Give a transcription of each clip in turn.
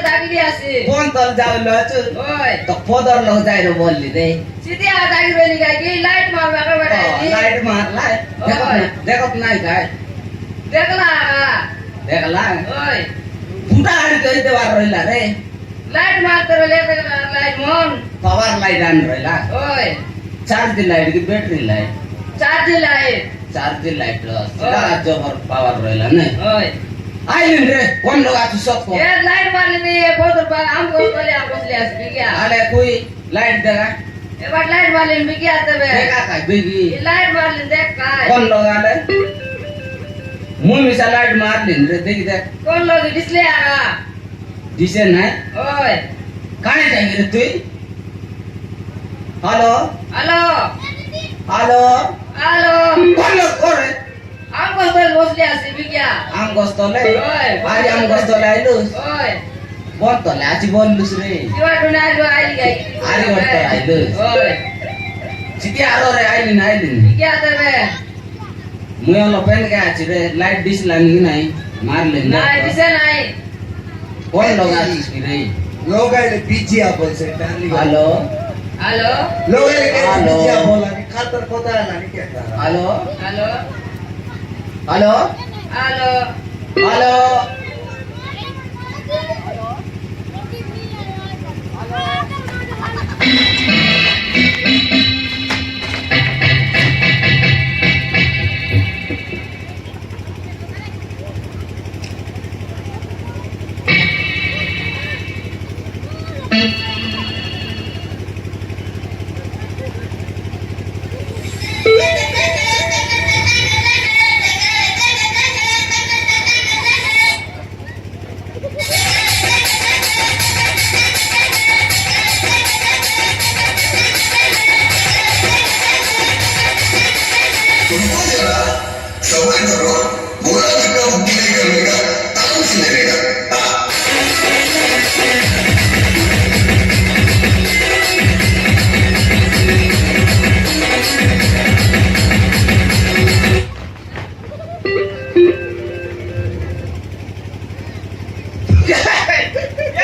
दागिरी আছে কোন তল যাও লচু ওই তো পদর লহ যাই রে বললি রে সিধে আ দাগিরি নিগা কি লাইট মারবে আগে বেটা লাইট মার লাইট দেখো নাই গায় দেখলা দেখলা ওই ফুটা আড়ি কইতে বার রইলা রে লাইট মারতে রলে দেখলা লাইট মন পাওয়ার লাইট আন রইলা ওই চার্জ লাইট কি battery light charge light charge light সেটা জবর পাওয়ার রইলা না ওই আইলেন রে কোন লোক আছো সব এ লাইট মারলে নি এ কত পা আমগো বলে আমগো আসবি কি আলে কই লাইট দেখা এবার লাইট মারলে বিকি আতবে দেখা কাই বেগি লাইট মারলে দেখ কাই কোন লোক আলে মুই মিশা লাইট মারলিন রে দেখি দেখ কোন লোক ডিসপ্লে আগা দিছে নাই ওই কানে যাই রে তুই হ্যালো হ্যালো হ্যালো হ্যালো কোন লোক করে আমগো বলে বসলে আসবি কি আম গস্তলে ওই আজ আম গস্তলে আইলুস ওই বল তলে আছি বললুস রে কিবা টুনা আইলো আইলি গাই আরে ওটা আইলুস ওই সিটি আরো রে আইলিন আইলিন কি আতবে মুই হলো পেন কে আছি রে লাইট দিছিলাম কি নাই মারলেন না দিছে নাই কোন লোক আছিস কি রে लोग आए पीछे आप बोल सकते हैं হ্যালো হ্যালো लोग आए हेलो। पीछे आप बोला कि खातर पता है ना नहीं क्या कर रहा hello hello hello hello hello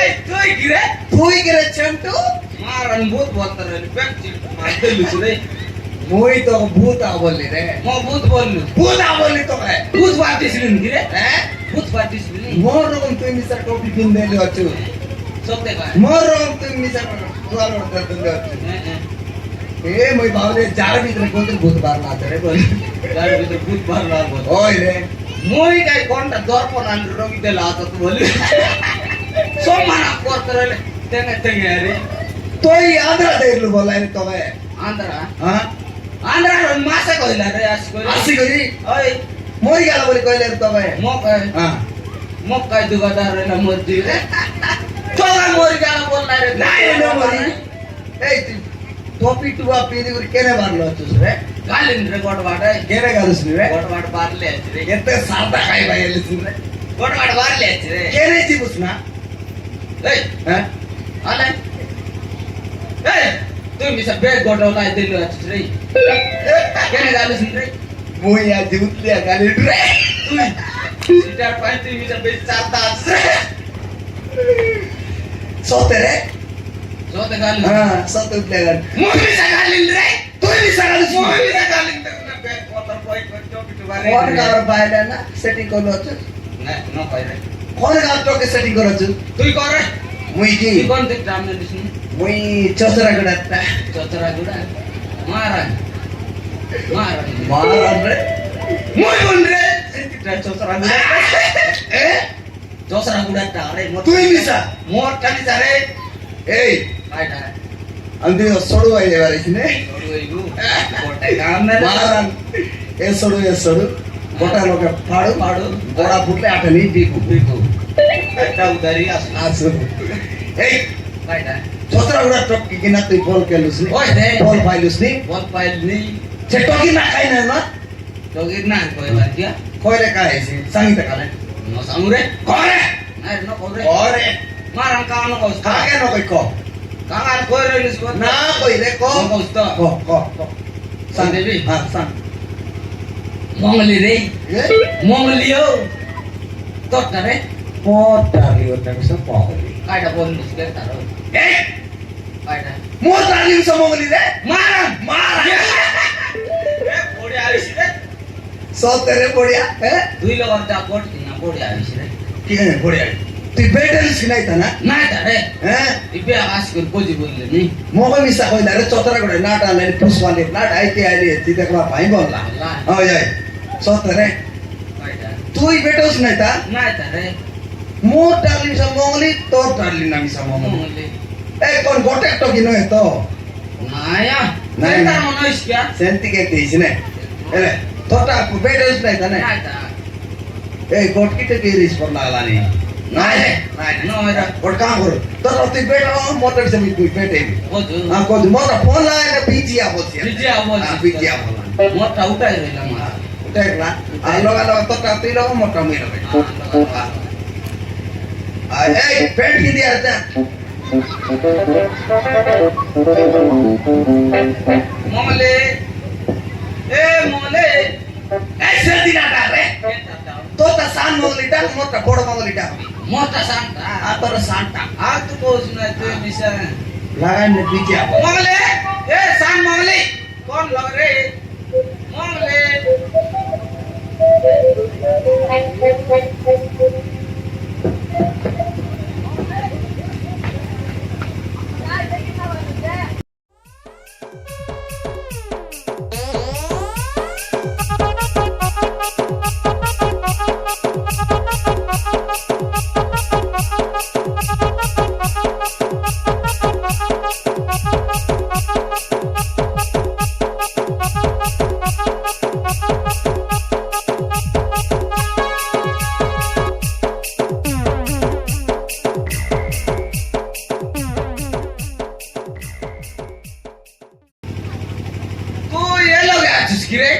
এই তুই কি রে তুই কে রে চেমটু মারন ভূত বলতে রে পেট চিট মারতে লুছ রে মুই তো ভূত আ বললি রে মো ভূত বললু ভূত আ বললি তো কে ভূত পার্টিছিলেন কি রে হ্যাঁ ভূত পার্টিছিলেন মোর রকম তুই মিসার টপি পিন দেলি আছো সত্যি কয় মোর রকম তুই মিসার দুয়ার ওর দিলি আছো এ মই ভাবলে যার ভিতরে কোন ভূত বার না রে বল গাড়ি ভিতরে ভূত বারলা বল ওই রে মই গাই কোনটা দর্পণ আন রোগী দেলা তো বলি সম্মান করতে রে তেনে তেনে রে তুই আন্ধ্রা দেখলু বলাই রে তবে আন্ধ্রা হ্যাঁ আন্ধ্রা মাসে কইলা রে আসি করি ওই মই গেল বলি কইলে রে তবে মকাই হ্যাঁ মকাই দুগাদার রে না মরজি রে তোরা মরি গেল বললা রে নাই রে মরি এই তুই টপি টুয়া পিদি করে কেনে বারলো আছিস রে গালিন রে গড়বাড়ে কেনে গালুস রে গড়বাড় বারলে আছে রে এতে সাদা খাই ভাই এলিস রে গড়বাড় বারলে আছে রে কেনে চিবুস না এই হ্যাঁ আলে এই তুই মিসা বেগ গড় লাই দিল আছে রে কেনে গালিস রে মই আজ উতলিয়া গালি রে তুই সিটার পাই তুই মিসা বেশ চাতা আছে সতে রে জোতে গালি হ্যাঁ সতে উতলিয়া গালি মই মিসা গালিন রে তুই মিশা গালিস মই মিসা গালিন রে বেগ কত কই কই টপি টু বারে কোন কারো বাইরে না সেটিং করলো আছিস না ন কই রে কোন কারো তোকে সেটিং করো আছিস তুই কর রে মুই কি তুই কোন দিক রামনে দিছনি মুই চতরা গড়াটা চতরা গুড়া মারান মারান মারান রে মই বল রে এটা চতরা গুড়া এ চতরা গুড়া রে তুই মিশা মোর টানি যারে এই আইটা আমি সড়ু আই এবারে নে ওড়ু এইগু কোটে কাম না মারান এ সড়ু গোটা লোকে ফাড়ু পাড়ু গোড়া ফুটলে আঠেনি দিকু বিকু একটা উদারি আসনা আসু এই আইটা চতরা গড়া টপকি কিনা তুই বল কেলুস নি ওই রে বল পাইলুস নি বল পাইল নি সে টকি না খাই না তোগির না কই লাগিয়া কইলে কাইছি সাঙ্গিতে কালে no samure করে নাই no kore করে maran kaano kos কাকে ন কই ক kangar koi relis ko না কই রে ক kos to ক San Devi? হ্যাঁ সান mongli re এ mongli yo tot na re मोर डार्लिंग नामिसा मोगली कायदा बोललीस काय तारो ए कायदा मोर डार्लिंग सा मोगली रे मारा मार ए पोडी आलीस रे सोतेरे बोडिया ए दुई लोक त्या कोट ना पोडी आलीस रे की है बोडिया तू बेटलीस की नाही तना नाही तारे ए इबे आवाज कर कोजी बोलले नी मोगल मिसा कोइला रे चोतरा गडे नाट आले पुष्पाले नाट आइते आले तिथे का भाई बोलला हो जाय सोतेरे कायदा तू बेटोस नाही ता नाही तारे मोर डार्लिंग सा मोगली तोर डार्लिंग नामिसा मोगली म्हणले ए कोण गोटेक तो की नय तो नाया नाही, नाही नाही. म्हणूस क्या सेंती के तेज ने एले तोटा बेटोस नाही ता नाही नाही ता ए गोटकी ते की रिस पर लागला नाही नाही नाही नाही रा और काम करो तो ती बेटा मोटर से भी कोई बेटे होजु हां को मोटर फोन लाए ना पीछे आ बोलती बिजी आवाज पीछे आ बोला मोठा उठाय रेला मारा उठेला आ लोग तो ती लोग मोटर में लगे आ ए पेट की दिया था मोले ए मोले ऐसे दिन आता रे तो ता सान मोगली डाल मोटर बड़ मोगली डाल मोठा सांगता आ तोर सांटा आ तू कोस ना तू मिसा लगाए ने पीछे आ मोले ए सांग मोले कौन लग रे मोले तू ये लोग आछिस कि रे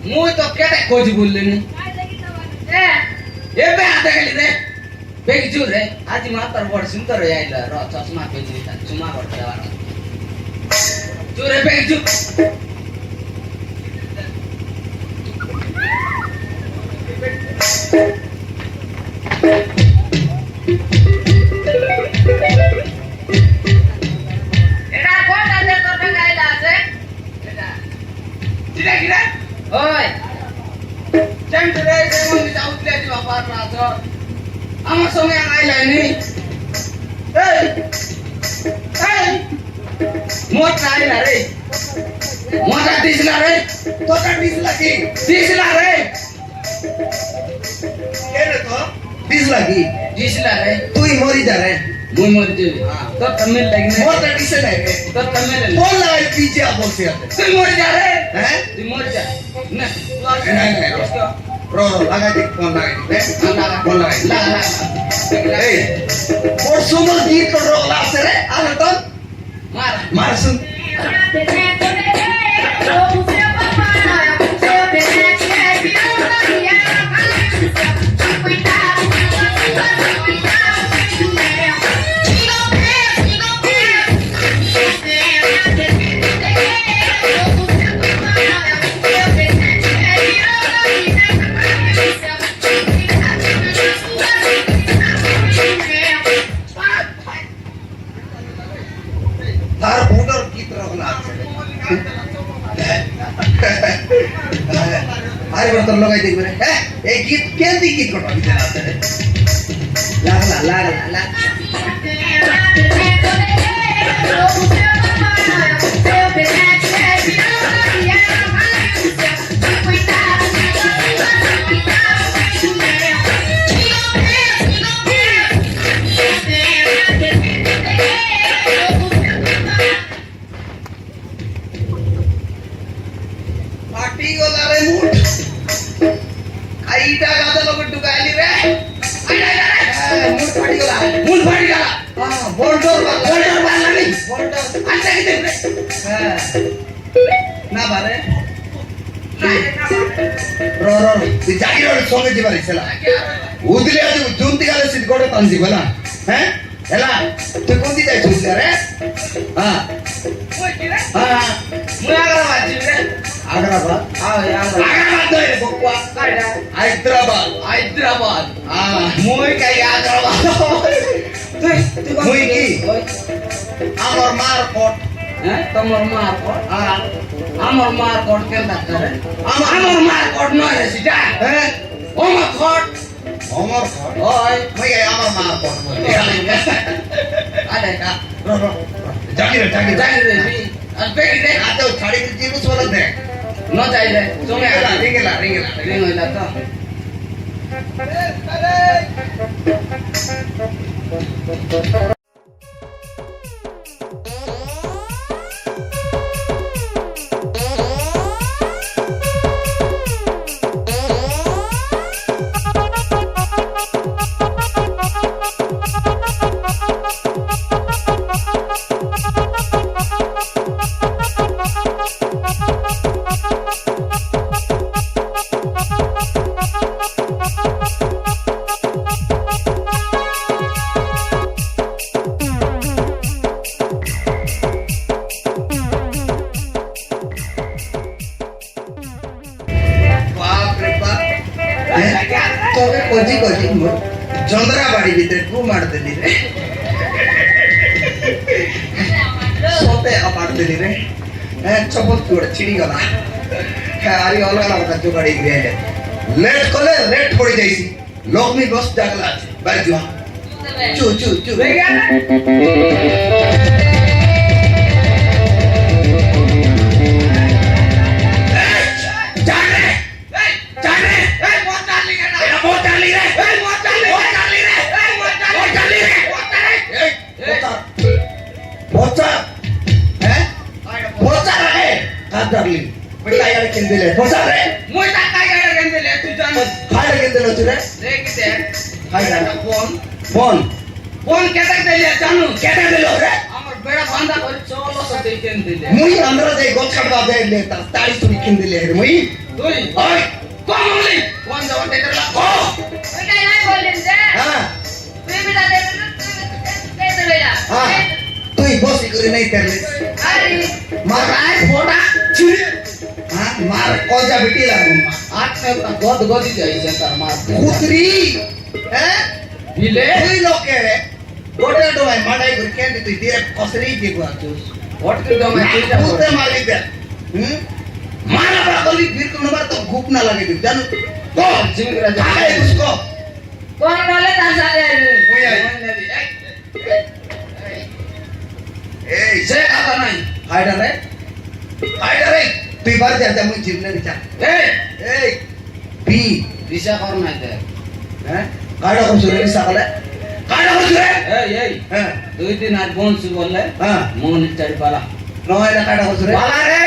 मु तो केटे कोजी बोलले नि ए बे आते गेली रे बेगी छु रे आज मातर बड सुन्दर आइला र चस्मा बेची था चुमा गर्छ वाला छु रे बेगी छु এটা কোন আছে তোর গাইলা আছে तिला कि रे ওই टेंट रे जेमन जाउतले जी बापार राछ आमा सँगै आइला नि ए मोट आइला रे मोटा दिसला रे तो ता डिस लगी दिसला रे के रे तो डिस लगी दिसला रे तू ही मरी जा रे मुई मर जे तो तमिल लगिने मोटर डिस है रे तो तमिल फोन लगाए पीछे आ बोलते हैं तू मर जा रे हैं तू मर जा ना नहीं, रो लगा दे फोन लगा दे फोन लगा ला ए और सुनो गीत को रो ला से रे आ तो मार मार सुन तार मोटर गीत रो ला से अरे बर्तन लगाई दे रे ए गीत केंदी गीत को दी देना से लागला पार्टी को ला रे मूठ आईटा गादा लोग डुगाली रे मूठ पार्टी को ला मूल फाड़ी गला हां बोल्डर वाला नहीं बोल्डर अच्छा कि रे हां ना बारे रो ती जागी रो सोंगे जी बारी चला उदले आज जुंती गाले सिद गोडे तांजी बला हैं एला तू कोंती जाय छुस रे हां कोई कि रे हां मुया गला बाजी रे আগ্রাবাদ আগ্রাবাদ ধরে বকুয়া হায়দ্রাবাদ হায়দ্রাবাদ মুই কাই আগ্রাবাদ মুই কি আমার মার কোট হ্যাঁ তোমার মার কোট হ্যাঁ আমার মার কোট কেন করে আমার মার কোট নয় রে সেটা হ্যাঁ আমার কোট আমার কোট ওই মুই আমার মার কোট বলি আরে না জাগিরে যাই রে আর বেগি দে আতে ছাড়ি দিতে বুঝ বলা দে ন যাই রে তুমি রিঙ্গেলা রিং হইলা তো বাপ রে বাপ তোকে কোজি কোজি চন্দ্রা বাড়ি ভিতরে কু ಮಾಡ್ತೀನಿ রে সতে ಮಾಡ್ತೀನಿ রে চপত করে ছিড়ি গলা আরে অলগা লাগা জোগাড়ি গিয়ে লেট করলে লেট পড়ে যাইছি লক্ষ্মী বস জাগলা আছে বাইরে যা চু চু চু বেগি মুই টাকা গেলে গেলে তুই জানো ফোন কেটে দিলে জানো আমার বেড়া বান্ধা করে চলো সাথে কেন দিলে তুই ওই কমলি কোন যাওয়া এটা লাগো ওইটাই নাই বললেন যে তুই বিদা দে দে লইলা তুই বসি করে নাই তেলে আরে মার ফোটা মার কজা বেটি লাগু আচ্ছা গদ গদি যাইছে তার মার কুতরি হ্যাঁ দিলে তুই লোকে রে গোটে ডোয় মাডাই করে কেন তুই দিয়ে কসরি দিব আছুস হোট কে দমে তুইটা কুতে মালি দে মারা বড় গলি বীর কোন বার তো ঘুপ না লাগে দিব জানো তো জিমগরা যা আগে উসকো কোন বলে তার সাথে ওই আই এই সে কথা নাই হাইডা রে তুই বার যা মুই জিমনে বিচা এই বি দিশা কর নাই দে হ্যাঁ কাড়া কোন সুরে সাকালে কাড়া কোন সুরে এই হ্যাঁ দুই দিন আর বনসু বললে হ্যাঁ মন চাই পালা নয় না কাড়া কোন সুরে পালা রে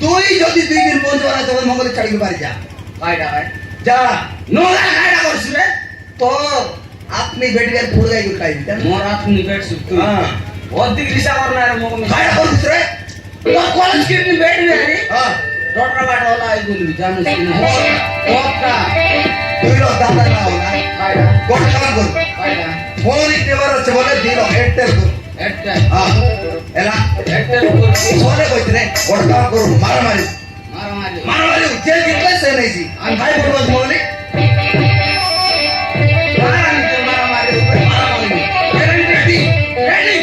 তুই যদি দুই দিন পৌঁছে বলা তবে মঙ্গলে ছাড়ি বাড়ি যা কাইডা কাই যা নোলা কাইডা করছ রে তো আপনি বেটিয়ার পুরো গাই খাই দিতেন মোর আপনি বেট সুত তুই হ্যাঁ অধিক দিশা কর না রে মগ কাড়া কোন সুরে তোর কলেজ কি নি বেট রে রে হ্যাঁ ডটরা বাট ওলা আই গুলি জানিস কি না ওটা তুই লো দাদা না না কাইডা কোন কাম কর কাইডা ফোন ইতে বার আছে বলে দিল এয়ারটেল কর একটা হ্যাঁ এলা একটা করছি সোনে কইতে কোন কাম কর মারামারি মারামারি যে জিতলে সে নেছি আমি ভাই বলবো বলি মারামারি রেডি রেডি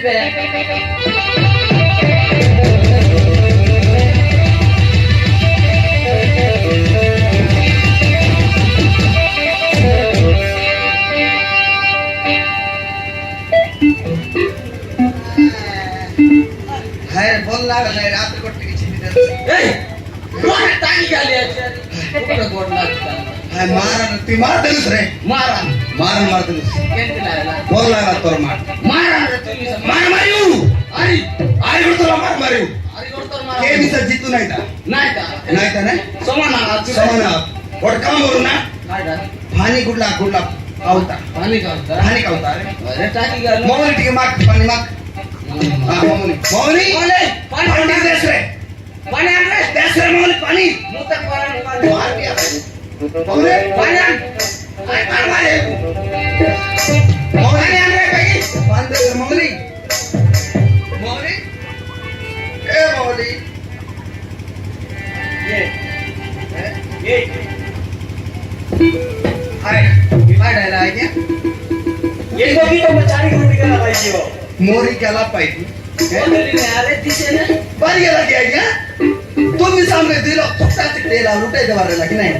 বুঝবে হ্যাঁ বল লাগা নাই রাত্রে করতে গেছি এই গোড়ে টানি গালি আছে পুরো গোড় লাগতা হ্যাঁ মারান তুই মার দিলিস রে মারান মার দিলিস কেনতে লাগলা বল লাগা তোর মার মারান রে তুমি মার মারিউ আই আই তোর মার মারিউ আরে গোড় তোর মার কে দিছে জিতু নাই তা নাই তা না সমান আছে সমান ওর কাম বলু না কাইডা পানি গুಡ್ಲಾ ಕಾವುತ್ತಾ पानी काउता पानी ಕಾವುತ್ತಾ अरे टाकी गाल ಮೌನಿ ಟಿಗೆ ಮಾಕ್ ಪಾನಿ ಮಾಕ್ ಹಾ ಮೌನಿ ಮೌನಿ ओले पानी ಪಾನಿ ದೇಸ್ರೆ पानी आंद्रे ದೇಸ್ರೆ ಮೌನಿ ಪಾನಿ मुता पानी मार ಮಾರ್ ದಿಯಾ ಮೌನಿ पानी आन आई मार मारे ಮೌನಿ पानी आंद्रे बेगी ಪಾನಿ ದೇಸ್ರೆ ಮೌನಿ ಮೌನಿ ಏ ಮೌನಿ ये हाय हाय डायला आहे क्या ये गोभी तो मचारी को निकलना पाहिजे हो मोरी केला पाहिजे कोणतरी नाही आले दिसे ना बरी गेला की आहे क्या तुम्ही सांगले दिलो फक्त तिकडेला लुटायचं वारायला की नाही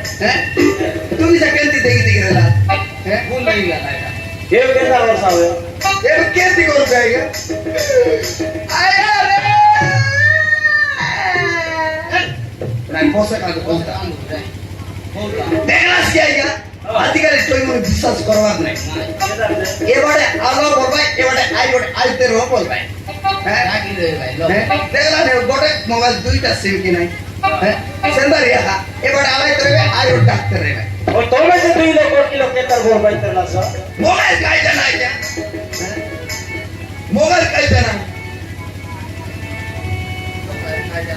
तुम्ही सगळ्यांनी देगी तिकडेला कोण नाही गेला हे केला वर्षा होय हे किती करू काय आय रे नाही पोसा का पोसा देखलास की आहे का अधिकारी तोय म्हणून विश्वास करवार नाही एवढे आलो बोलबाय एवढे आई ते रो बोलबाय टाकी दे भाई लो देखला ने गोटे मोबाइल दुईटा सिम की नाही सेंदर या एवढे आलाय तर आई डाक्टर रे और तो में से 2 लोग किलो केतर गोर बैठला सा मोबाइल काय जण आहे त्या मोबाइल काय जण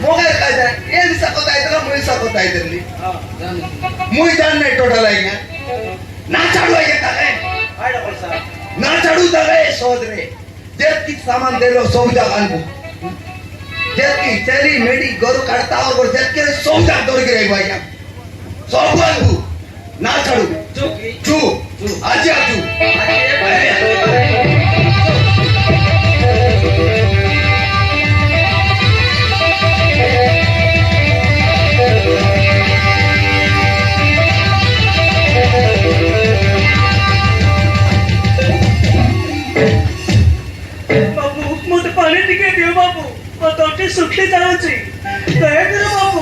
मोबाइल काय जण हे दिसत आहे तर मुई सकत आहे तरी मुई जान नाही टोटल आहे का ना चाडू आहे का काय आयडा वर्षा ना चाडू दगे सोद रे जेत की सामान दे लो सौदा आनबो जेत की चली मेडी गोरु काढता और जेत के सौदा दौड़ के रे भाई सब आनबो ना चाडू चू आज आजू बाबू मत पाणी टिके दियो बाबू मत तोटे सुखी जाऊची दया करो बाबू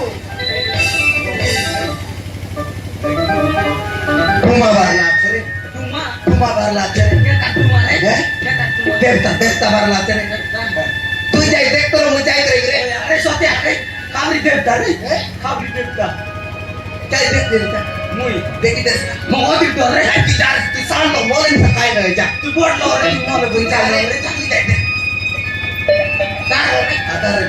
तुम्हा बारला रे तुम्हा तुम्हा बारला रे केता तुम्हारे हे? केता तुम्हारे देखता बारला रे तू जाई देख तो मुझे आई रे अरे सोते अरे काबरी देवता रे काबरी देवता काय देखता मुई देखी देस मग होती तो रे की चार की सांग लो मोले काय नाही जा तू बोट लो रे तू मोले गुंजा रे चांगली देख काय रे आता रे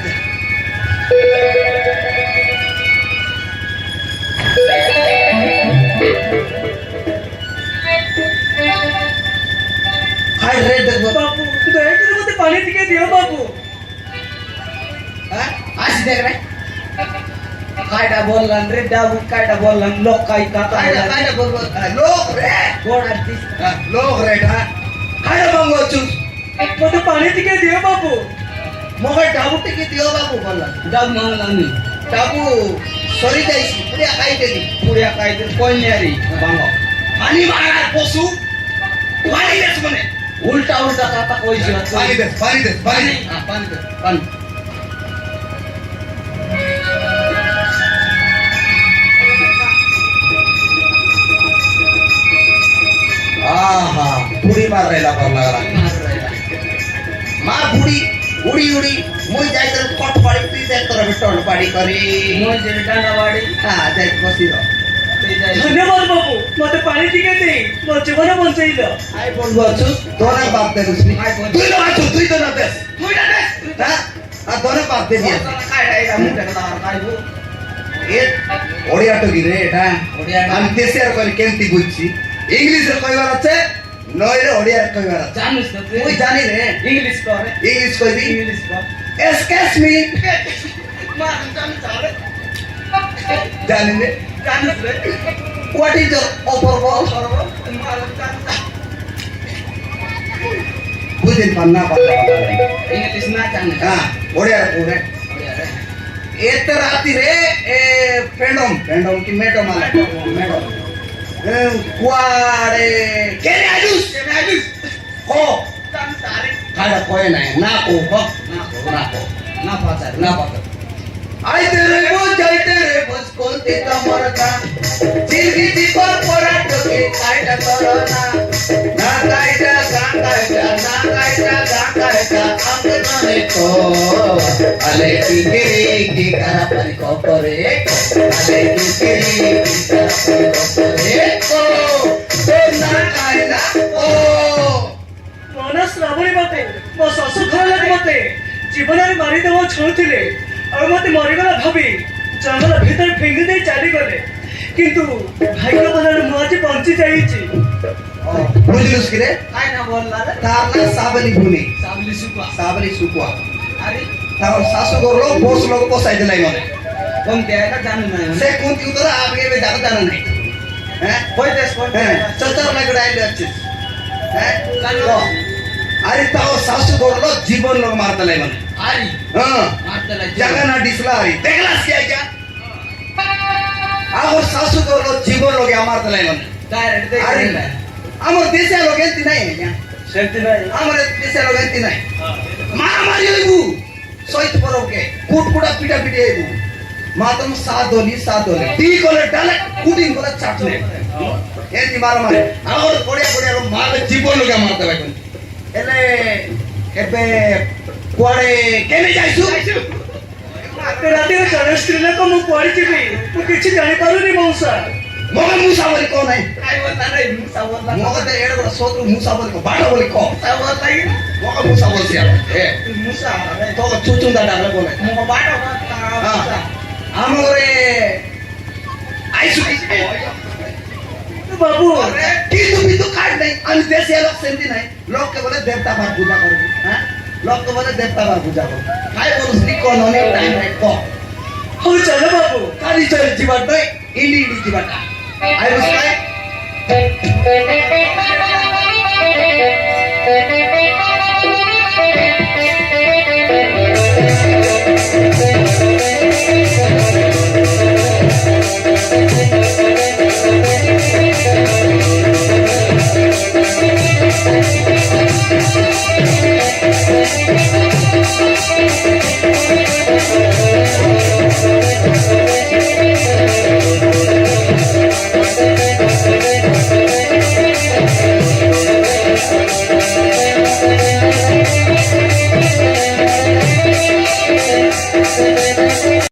हाय रे देख बाबू दया करो मत पाणी टिके दियो बाबू आज देख रे कायडा बोललन रे डाबू कायडा बोललन लोक काय काता काय बोल लोक रे कोण आरतीस लोक रे हा काय मागो चू मत पाणी टिके दियो बाबू मग डाबू टिकी दियो बाबू बोलला डाब मांगलानी डाबू सरी जाईसी पुढे काय देली पुऱ्या काय तर कोण्यारी बांगो पाणी मारा पोसू पाणी देस म्हणे उलटा उलटा काता कोयची पाणी दे पाणी दे पाणी हां पाणी दे पाणी आहा पुडी मार राहिला बोलला मा पुडी उडी उडी मुई जाई तर पट पाडी ती ते तर बिटोड पाडी करी मोजे डांगावाडी हा जाई बसी रो धन्यवाद बाबू मत पाणी टिके दे मग जीवन बंचाइल आय बोलबो छु दोना बाप दे रुसनी आय बोल. तुई ना छु तुई तो ना देस तुई ना देस हा आ दोना बाप दे दिया काय डायगा मुंडे कदा काय बो ए ओडिया तो गिरे एटा ओडिया আমি দেশের কই কেমতি বুঝছি ইংলিশে কইবার আছে নইলে ওড়িয়া কইবার আছে জানিস না তুই মুই জানি রে इंग्लिश করে ইংলিশ কইবি इंग्लिश কর এক্সকিউজ মি মার জানি চালে জানি রে জানিস রে হোয়াট ইজ ইওর অফার বল মার জানি বুঝ दिन पन्ना पता इंग्लिश ना जाने हाँ ओडिया पूरे एत राती रे पेंडोम पेंडोम की मेडोम आला मेडोम कुआरे केने आजुस हो खाड़ा कोई नहीं ना को हो ना पाता आई तेरे बोझ कोलते कमरता जिंदगी दीपर पोराटो के कायटा करोना ना कायटा अंगने को अले की गिरी की करापरी को करे अले की गिरी की करापरी को करे को तो ना कायला ओ ମନ ଶ୍ରାବଣୀ ମତେ ମୋ ଶାଶୁ ଘର ଲୋକ ମତେ ଜୀବନରେ ମାରିଦେବା ଛୁଁଥିଲେ ଆଉ ମତେ ମରିଗଲା ଭାବି ଜଙ୍ଗଲ ଭିତରେ ଫିଙ୍ଗି ଦେଇ ଚାଲିଗଲେ କିନ୍ତୁ ଭାଗ୍ୟ ବଳରେ ମୁଁ ଆଜି ବଞ୍ଚି ଯାଇଛି बुझलुस की रे काय ना बोलला रे तारना साबली भूमि सावली सुपा साबली सुकुआ अरे तार सासू गोरलो बोस लोग पोसाई दिलाई मने कोण द्यायला जाणू नाही से कोणती उतर आगे में जाता जाना नहीं हैं कोण देश कोण चतर लगड़ा आइले अच्छे हैं जाणू अरे ताओ सासू गोरलो जीवन लोग मारता लाई मने आरी हां मारतला जगह ना डिसला आरी देखलास क्या आओ सासू गोरलो जीवन लोग मारता लाई मने डायरेक्ट अरे देख आमर देश लोग एंती नहीं है क्या ସେମିତି ନାହିଁ आमर देश लोग एंती नहीं मारामारी होइबु सहित परोके कुटकुटा पिटा पिटी होइबु मातम साथ दोली टी कोले डाले कुटिंग कोले चाटने एंती मारामारी आमर बड़िया रो मार जीवन लोग मारता लाई मने एले एबे कुआडे केने जाइसु ରାତିରେ ଜଣେ ସ୍ତ୍ରୀ ଲୋକ ମୁଁ କୁଆଡେ ଯିବି ମୁଁ କିଛି ଜାଣିପାରୁନି ମଉସା मोगा मुसा बोली कौन है काय बोलता रे मुसा बोलता मोगा ते एड़ बड़ा सोत्र मुसा बोली को बाटा बोली को मुसा बोलता की मोगा मुसा बोल सिया ए मुसा तो को चुचुंदा डाले बोले मग बाटा बोलता मुसा आमरे आइसु ବାବୁ की तू काट नहीं अन देश लोग सेंती नहीं लोग के बोले देवता बार पूजा करो हां लोग के बोले देवता बार पूजा करो काय बोलुस नी कोन होने टाइम है को ହଉ ଚାଲ ବାବୁ काली चल जीवाट नहीं इंडी जीवाटा आई उस काय